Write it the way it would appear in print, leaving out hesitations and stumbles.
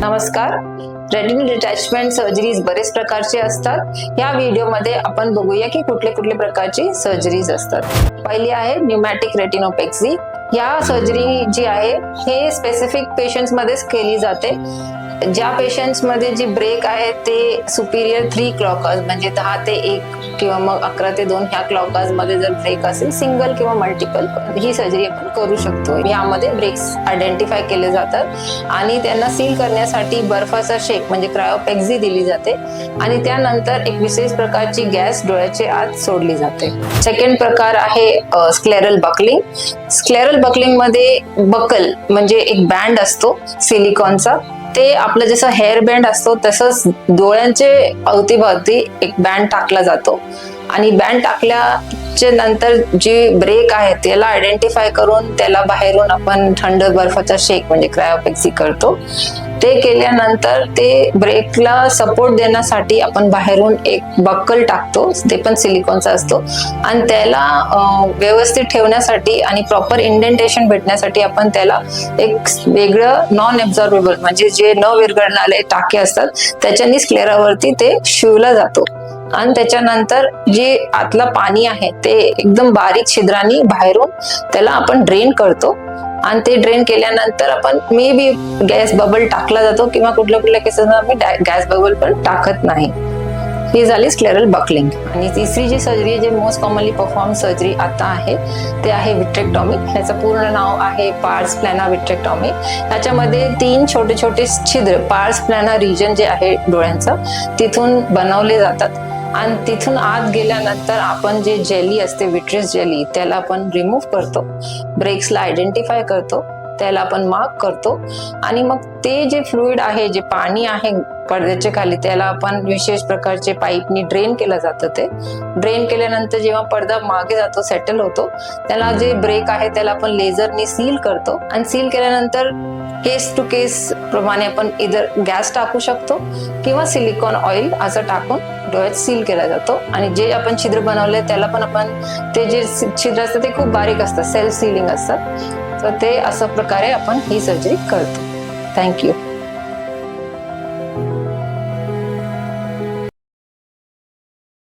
नमस्कार. Retinal detachment surgeries बरेच प्रकारचे असतात. या व्हिडिओमध्ये आपण बघूया की कुठले कुठले प्रकारची सर्जरीज असतात. पहिली आहे न्यूमॅटिक रेटिनोपॅक्सी. या सर्जरी जी आहे हे स्पेसिफिक पेशंट्स मध्येच केली जाते. ज्या पेशंट्स मध्ये जी ब्रेक आहे ते सुपिरियर 3 क्लॉकर्स म्हणजे 10 ते 1 किंवा मग 11 ते 2 ह्या क्लॉकर्स मध्ये जर ब्रेक असेल, सिंगल किंवा मल्टिपल, ही सर्जरी आपण करू शकतो. यामध्ये ब्रेक्स आयडेंटिफाय केले जातात आणि त्यांना सील करण्यासाठी बर्फाचा शेक म्हणजे क्रायोपॅक्सी दिली जाते आणि त्यानंतर एक विशेष प्रकारची गॅस डोळ्याच्या आत सोडली जाते. सेकंड प्रकार आहे स्क्लेरल बकलिंग. स्क्लेरल बकलिंग मध्ये बकल म्हणजे एक बँड असतो सिलिकॉनचा. ते आपलं जसं हेअर बँड असतो तसंच डोळ्यांचे अवतीभवती एक बँड टाकला जातो आणि बँड टाकल्याच्या नंतर जी ब्रेक आहे त्याला आयडेंटिफाय करून त्याला बाहेरून आपण थंड बर्फाचा शेक म्हणजे क्रायोपॅक्सी करतो. ते केल्यानंतर ते ब्रेकला सपोर्ट देण्यासाठी आपण बाहेरून एक बक्कल टाकतो, ते पण सिलिकॉनचा असतो आणि त्याला व्यवस्थित ठेवण्यासाठी आणि प्रॉपर इंडेंटेशन भेटण्यासाठी आपण त्याला एक वेगळं नॉन ऍब्झॉर्बेबल म्हणजे जे न विरघळणारे टाके असतात त्याच्यानी स्क्लेरावरती ते शिवला जातो आणि त्याच्यानंतर जे आतलं पाणी आहे ते एकदम बारीक छिद्रांनी बाहेरून त्याला आपण ड्रेन करतो आणि ते ड्रेन केल्यानंतर आपण मे बी गॅस बबल टाकला जातो किंवा कुठल्या केसेसमध्ये आम्ही गॅस बबल पण टाकत नाही. ही झाली स्क्लेरल बकलिंग. आणि तिसरी जी सर्जरी जे मोस्ट कॉमनली परफॉर्म सर्जरी आता आहे ते आहे विट्रेक्टॉमी. ह्याचं पूर्ण नाव आहे पार्स प्लॅना विट्रेक्टॉमी. ह्याच्यामध्ये 3 छोटे छोटे छिद्र पार्स प्लॅना रिजन जे आहे डोळ्यांचं तिथून बनवले जातात आणि तिथून आत गेल्यानंतर आपण जे जेली असते विट्रियस जेली त्याला आपण रिमूव्ह करतो, ब्रेक्सला आयडेंटिफाय करतो, त्याला आपण मार्क करतो आणि मग ते जे फ्लुइड आहे जे पाणी आहे पडद्याच्या खाली त्याला आपण विशेष प्रकारचे पाईपनी ड्रेन केलं जातं. ते ड्रेन केल्यानंतर जेव्हा पडदा मागे जातो सेटल होतो त्याला जे ब्रेक आहे त्याला आपण लेझरनी सील करतो आणि सील केल्यानंतर केस टू केस प्रमाणे आपण इधर गॅस टाकू शकतो किंवा सिलिकॉन ऑइल असं टाकून डोळ्यात सील केला जातो. आणि जे आपण छिद्र बनवले त्याला पण आपण ते जे छिद्र असतात ते खूप बारीक असतात, सेल्फ सीलिंग असतात. तर ते असं प्रकारे आपण ही सर्जरी करतो. थँक्यू.